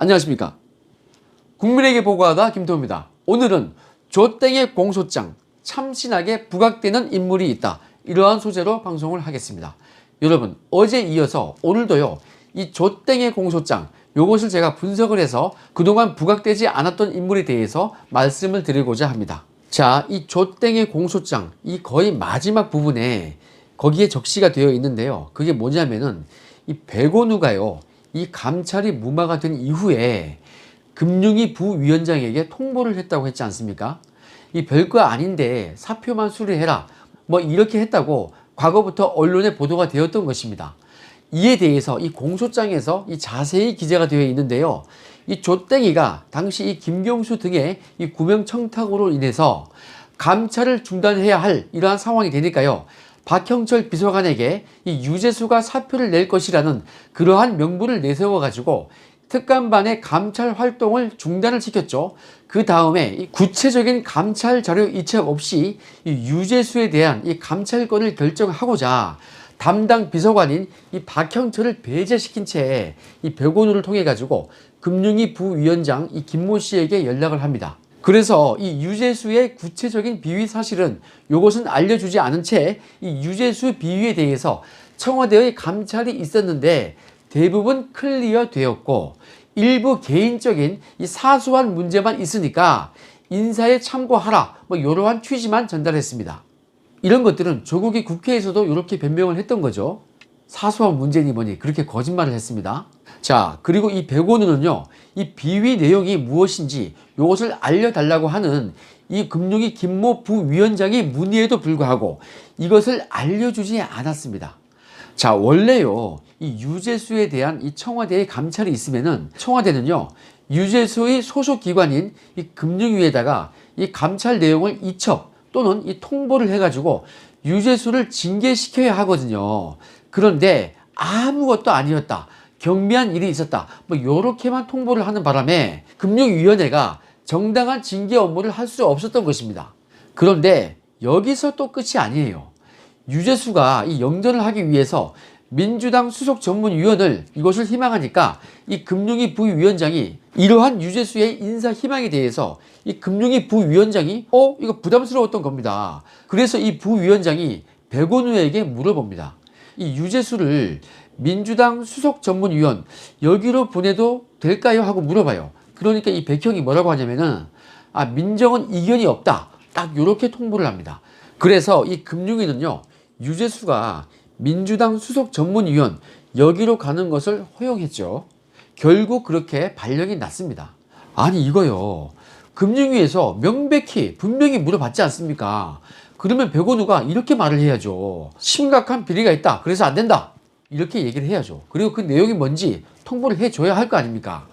안녕하십니까. 국민에게 보고하다 김도우입니다. 오늘은 조땡의 공소장, 참신하게 부각되는 인물이 있다. 이러한 소재로 방송을 하겠습니다. 여러분, 어제 이어서 오늘도요, 이 조땡의 공소장, 요것을 제가 분석을 해서 그동안 부각되지 않았던 인물에 대해서 말씀을 드리고자 합니다. 자, 이 조땡의 공소장, 이 거의 마지막 부분에 거기에 적시가 되어 있는데요. 그게 뭐냐면은 이 백원우가요, 이 감찰이 무마가 된 이후에 금융위 부위원장에게 통보를 했다고 했지 않습니까? 이 별거 아닌데 사표만 수리해라, 뭐 이렇게 했다고 과거부터 언론에 보도가 되었던 것입니다. 이에 대해서 이 공소장에서 이 자세히 기재가 되어 있는데요. 이 조땡이가 당시 이 김경수 등의 이 구명 청탁으로 인해서 감찰을 중단해야 할 이러한 상황이 되니까요. 박형철 비서관에게 이 유재수가 사표를 낼 것이라는 그러한 명분을 내세워 가지고 특감반의 감찰 활동을 중단을 시켰죠. 그 다음에 이 구체적인 감찰 자료 이첩 없이 이 유재수에 대한 이 감찰권을 결정하고자 담당 비서관인 이 박형철을 배제시킨 채 이 백원우를 통해 가지고 금융위 부위원장 이 김모 씨에게 연락을 합니다. 그래서 이 유재수의 구체적인 비위 사실은 요것은 알려주지 않은 채 이 유재수 비위에 대해서 청와대의 감찰이 있었는데 대부분 클리어 되었고 일부 개인적인 이 사소한 문제만 있으니까 인사에 참고하라, 뭐 이러한 취지만 전달했습니다. 이런 것들은 조국이 국회에서도 이렇게 변명을 했던 거죠. 사소한 문제니 뭐니 그렇게 거짓말을 했습니다. 자, 그리고 이 백원우는요, 이 비위 내용이 무엇인지 이것을 알려달라고 하는 이 금융위 김모 부위원장의 문의에도 불구하고 이것을 알려주지 않았습니다. 자, 원래요, 이 유재수에 대한 이 청와대의 감찰이 있으면은 청와대는요, 유재수의 소속 기관인 이 금융위에다가 이 감찰 내용을 이첩 또는 이 통보를 해가지고 유재수를 징계시켜야 하거든요. 그런데 아무것도 아니었다, 경미한 일이 있었다, 뭐 요렇게만 통보를 하는 바람에 금융위원회가 정당한 징계 업무를 할 수 없었던 것입니다. 그런데 여기서 또 끝이 아니에요. 유재수가 이 영전을 하기 위해서 민주당 수석 전문위원을 이것을 희망하니까 이 금융위 부위원장이 이러한 유재수의 인사 희망에 대해서 이 금융위 부위원장이 이거 부담스러웠던 겁니다. 그래서 이 부위원장이 백원우에게 물어봅니다. 이 유재수를 민주당 수석 전문위원 여기로 보내도 될까요? 하고 물어봐요. 그러니까 이 백형이 뭐라고 하냐면은 민정은 이견이 없다, 딱 요렇게 통보를 합니다. 그래서 이 금융위는요, 유재수가 민주당 수석 전문위원 여기로 가는 것을 허용했죠. 결국 그렇게 발령이 났습니다. 아니 이거요, 금융위에서 명백히 분명히 물어봤지 않습니까? 그러면 백원우가 이렇게 말을 해야죠. 심각한 비리가 있다, 그래서 안 된다, 이렇게 얘기를 해야죠. 그리고 그 내용이 뭔지 통보를 해줘야 할 거 아닙니까?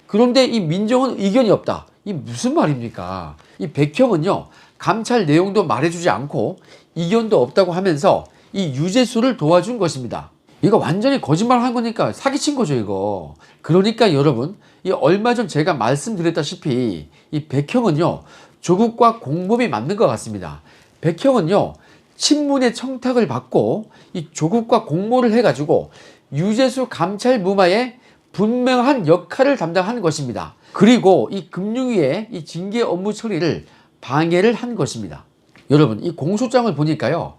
그런데 이 민정은 이견이 없다, 이 무슨 말입니까? 이 백형은요, 감찰 내용도 말해주지 않고 이견도 없다고 하면서 이 유재수를 도와준 것입니다. 이거 완전히 거짓말 한 거니까 사기친 거죠, 이거. 그러니까 여러분, 이 얼마 전 제가 말씀드렸다시피 이 백형은요, 조국과 공범이 맞는 것 같습니다. 백형은요, 친문의 청탁을 받고 이 조국과 공모를 해가지고 유재수 감찰 무마에 분명한 역할을 담당한 것입니다. 그리고 이 금융위의 이 징계 업무 처리를 방해를 한 것입니다. 여러분, 이 공소장을 보니까요,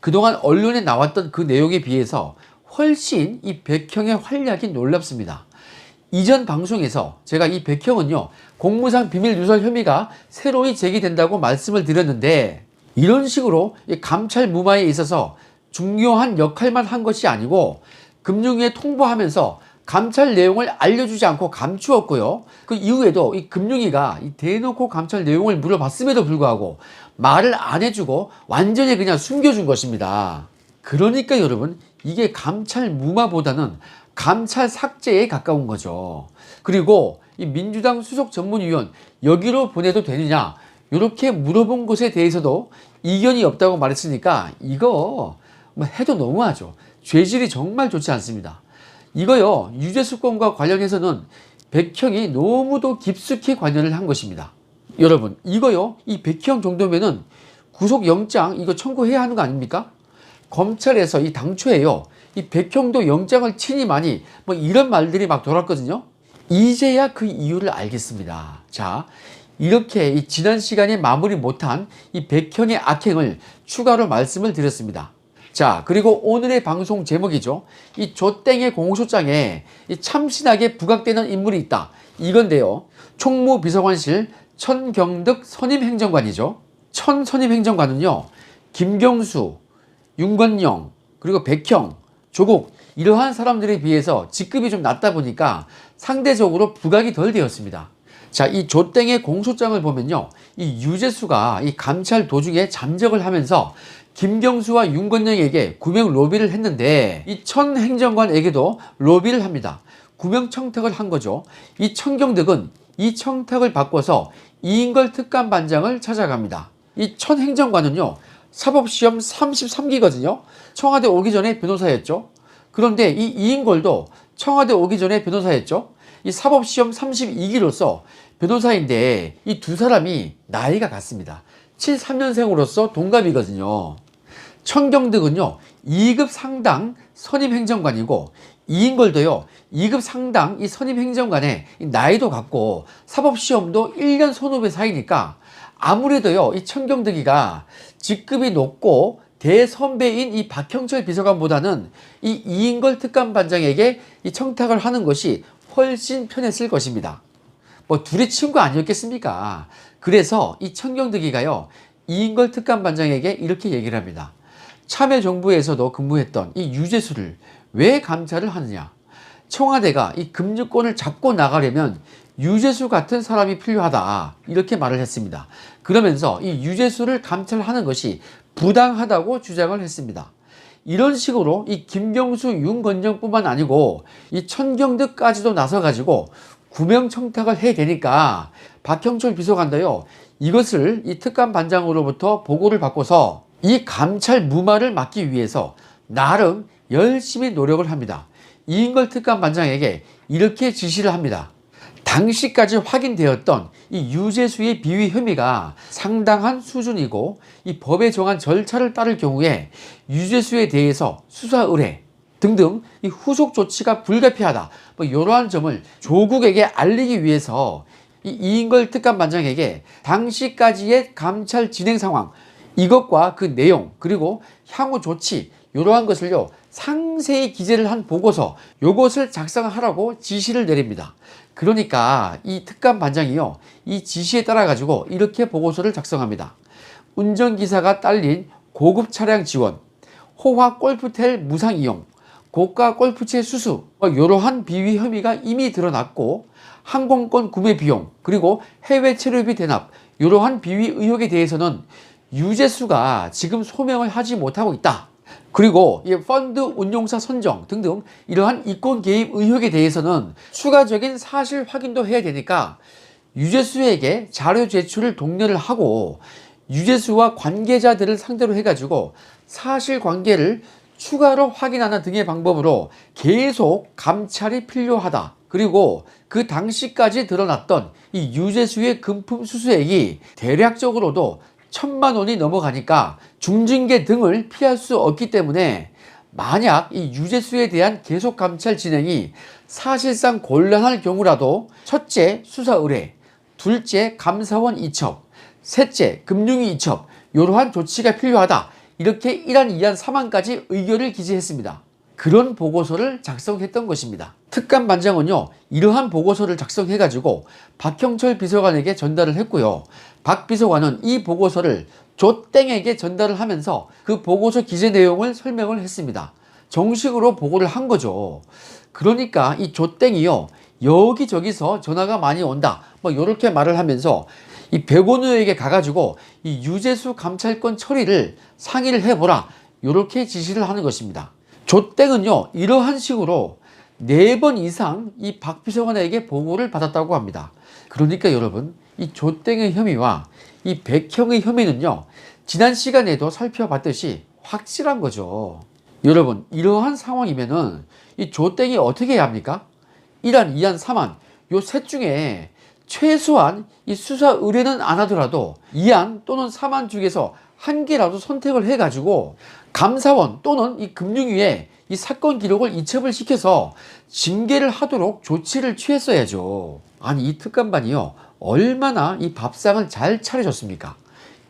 그동안 언론에 나왔던 그 내용에 비해서 훨씬 이 백형의 활약이 놀랍습니다. 이전 방송에서 제가 이 백형은요, 공무상 비밀 누설 혐의가 새로이 제기된다고 말씀을 드렸는데, 이런 식으로 이 감찰 무마에 있어서 중요한 역할만 한 것이 아니고 금융위에 통보하면서 감찰 내용을 알려주지 않고 감추었고요. 그 이후에도 이 금융위가 이 대놓고 감찰 내용을 물어봤음에도 불구하고 말을 안 해주고 완전히 그냥 숨겨준 것입니다. 그러니까 여러분, 이게 감찰 무마보다는 감찰 삭제에 가까운 거죠. 그리고 이 민주당 수석 전문위원 여기로 보내도 되느냐, 이렇게 물어본 것에 대해서도 이견이 없다고 말했으니까 이거 뭐 해도 너무하죠. 죄질이 정말 좋지 않습니다. 이거요, 유재수 건과 관련해서는 백형이 너무도 깊숙이 관여를 한 것입니다. 여러분, 이거요, 이 백형 정도면은 구속영장 이거 청구해야 하는 거 아닙니까? 검찰에서 이 당초에요, 이 백형도 영장을 치니 많이 뭐 이런 말들이 막 돌았거든요. 이제야 그 이유를 알겠습니다. 자, 이렇게 이 지난 시간에 마무리 못한 이 백형의 악행을 추가로 말씀을 드렸습니다. 자, 그리고 오늘의 방송 제목이죠. 이 조땡의 공소장에 이 참신하게 부각되는 인물이 있다. 이건데요. 총무비서관실 천경득 선임행정관이죠. 천 선임행정관은요, 김경수, 윤건영, 그리고 백형, 조국 이러한 사람들에 비해서 직급이 좀 낮다 보니까 상대적으로 부각이 덜 되었습니다. 자, 이 조땡의 공소장을 보면요, 이 유재수가 이 감찰 도중에 잠적을 하면서 김경수와 윤건영에게 구명 로비를 했는데 이 천 행정관에게도 로비를 합니다. 구명 청탁을 한 거죠. 이 천경득은 이 청탁을 바꿔서 이인걸 특감반장을 찾아갑니다. 이 천 행정관은요, 사법시험 33기거든요. 청와대 오기 전에 변호사였죠. 그런데 이 이인걸도 청와대 오기 전에 변호사였죠. 이 사법시험 32기로서 변호사인데 이 두 사람이 나이가 같습니다. 73년생으로서 동갑이거든요. 천경득은요, 2급 상당 선임행정관이고 이인걸도요, 2급 상당 이 선임행정관의 나이도 같고 사법시험도 1년 선후배 사이니까 아무래도요, 이 천경득이가 직급이 높고 대선배인 이 박형철 비서관보다는 이 이인걸 특감반장에게 이 청탁을 하는 것이 훨씬 편했을 것입니다. 뭐 둘이 친구 아니었겠습니까? 그래서 이 천경득이가요, 이인걸 특감반장에게 이렇게 얘기를 합니다. 참여정부에서도 근무했던 이 유재수를 왜 감찰을 하느냐? 청와대가 이 금주권을 잡고 나가려면 유재수 같은 사람이 필요하다, 이렇게 말을 했습니다. 그러면서 이 유재수를 감찰하는 것이 부당하다고 주장을 했습니다. 이런 식으로 이 김경수, 윤건영뿐만 아니고 이 천경득까지도 나서가지고 구명 청탁을 해야 되니까 박형철 비서관도요, 이것을 이 특감반장으로부터 보고를 받고서 이 감찰 무마를 막기 위해서 나름 열심히 노력을 합니다. 이인걸 특감반장에게 이렇게 지시를 합니다. 당시까지 확인되었던 이 유재수의 비위 혐의가 상당한 수준이고 이 법에 정한 절차를 따를 경우에 유재수에 대해서 수사 의뢰 등등 이 후속 조치가 불가피하다, 뭐 이러한 점을 조국에게 알리기 위해서 이 이인걸 특감반장에게 당시까지의 감찰 진행 상황, 이것과 그 내용, 그리고 향후 조치 이러한 것을요 상세히 기재를 한 보고서, 요것을 작성하라고 지시를 내립니다. 그러니까 이 특감반장이요, 이 지시에 따라 가지고 이렇게 보고서를 작성합니다. 운전기사가 딸린 고급 차량 지원, 호화 골프텔 무상 이용, 고가 골프채 수수, 이러한 비위 혐의가 이미 드러났고 항공권 구매 비용, 그리고 해외 체류비 대납, 이러한 비위 의혹에 대해서는 유재수가 지금 소명을 하지 못하고 있다. 그리고 이 펀드 운용사 선정 등등 이러한 이권 개입 의혹에 대해서는 추가적인 사실 확인도 해야 되니까 유재수에게 자료 제출을 독려를 하고 유재수와 관계자들을 상대로 해가지고 사실관계를 추가로 확인하는 등의 방법으로 계속 감찰이 필요하다. 그리고 그 당시까지 드러났던 이 유재수의 금품 수수액이 대략적으로도 1,000만 원이 넘어가니까 중징계 등을 피할 수 없기 때문에 만약 이 유재수에 대한 계속 감찰 진행이 사실상 곤란할 경우라도 첫째 수사 의뢰, 둘째 감사원 이첩, 셋째 금융위 이첩, 이러한 조치가 필요하다. 이렇게 1안, 2안, 3안까지 의결을 기재했습니다. 그런 보고서를 작성했던 것입니다. 특감반장은요, 이러한 보고서를 작성해가지고 박형철 비서관에게 전달을 했고요. 박 비서관은 이 보고서를 조땡에게 전달을 하면서 그 보고서 기재 내용을 설명을 했습니다. 정식으로 보고를 한 거죠. 그러니까 이 조땡이요, 여기저기서 전화가 많이 온다, 뭐 이렇게 말을 하면서 이 백원우에게 가가지고 이 유재수 감찰권 처리를 상의를 해보라, 이렇게 지시를 하는 것입니다. 조땡은요, 이러한 식으로 4번 이상 이 박 비서관에게 보고를 받았다고 합니다. 그러니까 여러분, 이 조땡의 혐의와 이 백형의 혐의는요, 지난 시간에도 살펴봤듯이 확실한 거죠. 여러분, 이러한 상황이면은 이 조땡이 어떻게 해야 합니까? 1안, 2안, 3안 요 셋 중에 최소한 이 수사 의뢰는 안 하더라도 2안 또는 3안 중에서 한 개라도 선택을 해가지고 감사원 또는 이 금융위에 이 사건 기록을 이첩을 시켜서 징계를 하도록 조치를 취했어야죠. 아니 이 특감반이요 얼마나 이 밥상을 잘 차려줬습니까?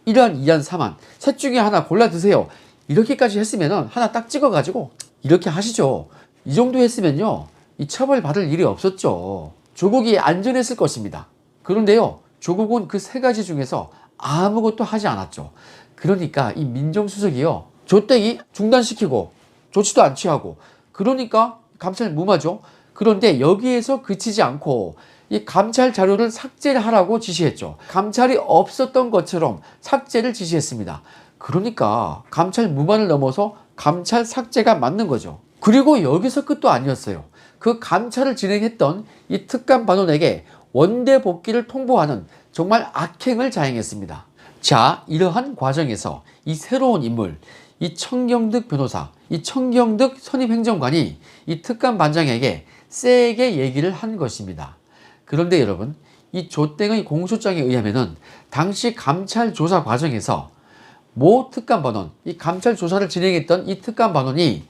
이러한 이한 삼한 셋 중에 하나 골라 드세요 이렇게까지 했으면 하나 딱 찍어가지고 이렇게 하시죠. 이 정도 했으면요 이 처벌 받을 일이 없었죠. 조국이 안전했을 것입니다. 그런데요 조국은 그 세 가지 중에서 아무것도 하지 않았죠. 그러니까 이 민정수석이요 조땡이 중단시키고 조치도 안 취하고 그러니까 감찰 무마죠. 그런데 여기에서 그치지 않고 이 감찰 자료를 삭제를 하라고 지시했죠. 감찰이 없었던 것처럼 삭제를 지시했습니다. 그러니까 감찰 무마를 넘어서 감찰 삭제가 맞는 거죠. 그리고 여기서 끝도 아니었어요. 그 감찰을 진행했던 이 특감반원에게 원대 복귀를 통보하는 정말 악행을 자행했습니다. 자, 이러한 과정에서 이 새로운 인물, 이 청경득 변호사, 이 청경득 선임행정관이 이 특감반장에게 세게 얘기를 한 것입니다. 그런데 여러분, 이 조땡의 공소장에 의하면은 당시 감찰 조사 과정에서 모 특감반원, 이 감찰 조사를 진행했던 이 특감반원이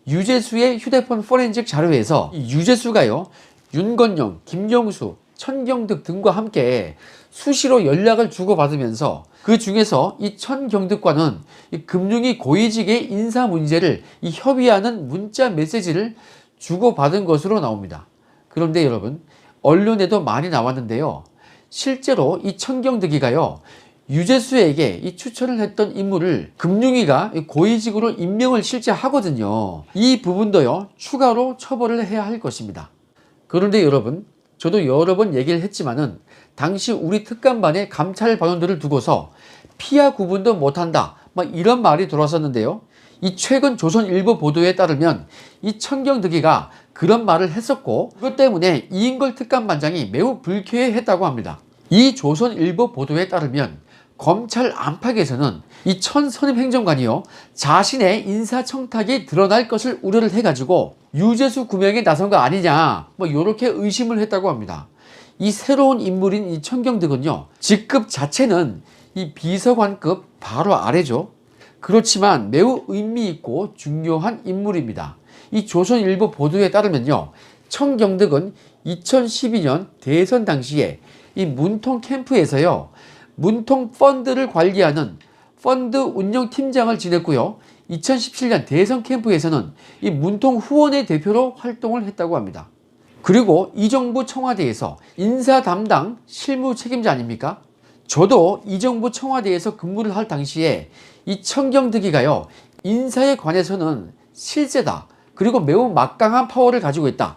유재수의 휴대폰 포렌식 자료에서 이 유재수가요, 윤건영, 김영수, 천경득 등과 함께 수시로 연락을 주고받으면서 그 중에서 이 천경득과는 이 금융위 고위직의 인사 문제를 이 협의하는 문자 메시지를 주고받은 것으로 나옵니다. 그런데 여러분, 언론에도 많이 나왔는데요. 실제로 이 천경득이가요, 유재수에게 이 추천을 했던 인물을 금융위가 고위직으로 임명을 실제 하거든요. 이 부분도요, 추가로 처벌을 해야 할 것입니다. 그런데 여러분, 저도 여러 번 얘기를 했지만은 당시 우리 특감반의 감찰 반원들을 두고서 피하 구분도 못한다, 막 이런 말이 돌아섰는데요. 이 최근 조선일보 보도에 따르면 이 천경득이가 그런 말을 했었고 그것 때문에 이인걸 특감반장이 매우 불쾌해했다고 합니다. 이 조선일보 보도에 따르면 검찰 안팎에서는 이 천 선임행정관이요 자신의 인사청탁이 드러날 것을 우려를 해가지고 유재수 구명에 나선 거 아니냐 뭐 이렇게 의심을 했다고 합니다. 이 새로운 인물인 이 천경득은요 직급 자체는 이 비서관급 바로 아래죠. 그렇지만 매우 의미있고 중요한 인물입니다. 이 조선일보 보도에 따르면요 천경득은 2012년 대선 당시에 이 문통 캠프에서요 문통 펀드를 관리하는 펀드 운영팀장을 지냈고요. 2017년 대선 캠프에서는 이 문통 후원회 대표로 활동을 했다고 합니다. 그리고 이 정부 청와대에서 인사 담당 실무 책임자 아닙니까? 저도 이 정부 청와대에서 근무를 할 당시에 이 천경득이가요 인사에 관해서는 실세다, 그리고 매우 막강한 파워를 가지고 있다,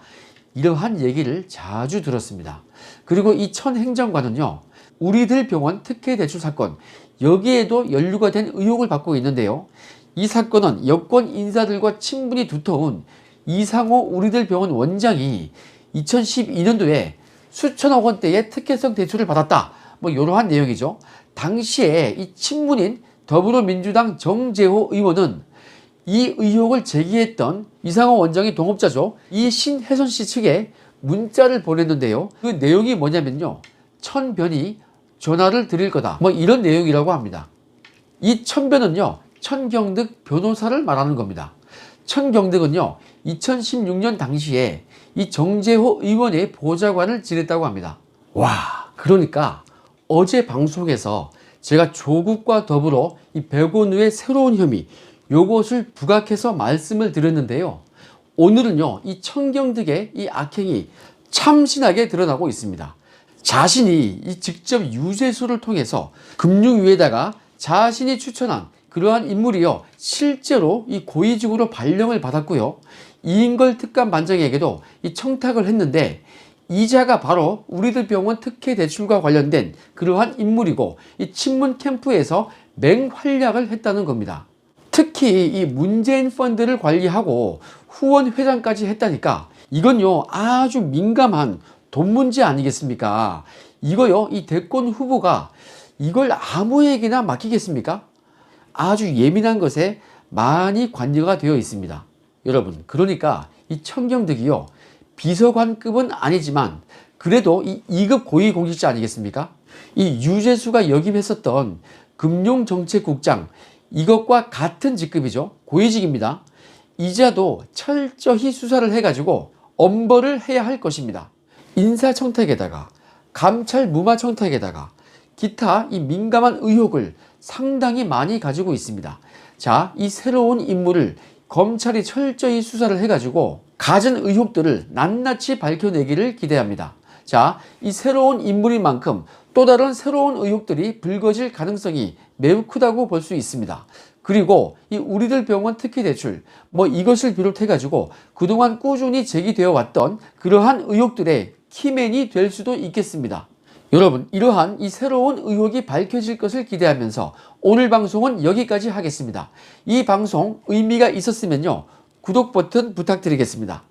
이러한 얘기를 자주 들었습니다. 그리고 이 천 행정관은요 우리들 병원 특혜 대출 사건, 여기에도 연루가 된 의혹을 받고 있는데요. 이 사건은 여권 인사들과 친분이 두터운 이상호 우리들 병원 원장이 2012년도에 수천억 원대의 특혜성 대출을 받았다, 뭐 이러한 내용이죠. 당시에 이 친문인 더불어민주당 정재호 의원은 이 의혹을 제기했던 이상호 원장의 동업자죠. 이 신혜선 씨 측에 문자를 보냈는데요. 그 내용이 뭐냐면요. 천변이 전화를 드릴 거다, 뭐 이런 내용이라고 합니다. 이 천변은요 천경득 변호사를 말하는 겁니다. 천경득은요 2016년 당시에 이 정재호 의원의 보좌관을 지냈다고 합니다. 와, 그러니까 어제 방송에서 제가 조국과 더불어 이 백원우의 새로운 혐의 요것을 부각해서 말씀을 드렸는데요. 오늘은요 이 천경득의 이 악행이 참신하게 드러나고 있습니다. 자신이 이 직접 유재수를 통해서 금융위에다가 자신이 추천한 그러한 인물이요 실제로 이 고위직으로 발령을 받았고요. 이인걸 특감반장에게도 이 청탁을 했는데 이자가 바로 우리들 병원 특혜 대출과 관련된 그러한 인물이고 이 친문 캠프에서 맹활약을 했다는 겁니다. 특히 이 문재인 펀드를 관리하고 후원 회장까지 했다니까 이건요 아주 민감한 돈 문제 아니겠습니까? 이거요 이 대권 후보가 이걸 아무에게나 맡기겠습니까? 아주 예민한 것에 많이 관여가 되어 있습니다. 여러분, 그러니까 이 천경득이요 비서관급은 아니지만 그래도 이 2급 고위공직자 아니겠습니까? 이 유재수가 역임했었던 금융정책국장, 이것과 같은 직급이죠. 고위직입니다. 이자도 철저히 수사를 해가지고 엄벌을 해야 할 것입니다. 인사청탁에다가 감찰 무마청탁에다가 기타 이 민감한 의혹을 상당히 많이 가지고 있습니다. 자, 이 새로운 인물을 검찰이 철저히 수사를 해가지고 갖은 의혹들을 낱낱이 밝혀내기를 기대합니다. 자, 이 새로운 인물인 만큼 또 다른 새로운 의혹들이 불거질 가능성이 매우 크다고 볼 수 있습니다. 그리고 이 우리들 병원 특혜 대출 이것을 비롯해 가지고 그동안 꾸준히 제기되어 왔던 그러한 의혹들의 키맨이 될 수도 있겠습니다. 여러분, 이러한 이 새로운 의혹이 밝혀질 것을 기대하면서 오늘 방송은 여기까지 하겠습니다. 이 방송 의미가 있었으면요, 구독 버튼 부탁드리겠습니다.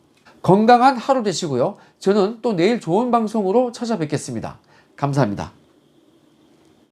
건강한 하루 되시고요. 저는 또 내일 좋은 방송으로 찾아뵙겠습니다. 감사합니다.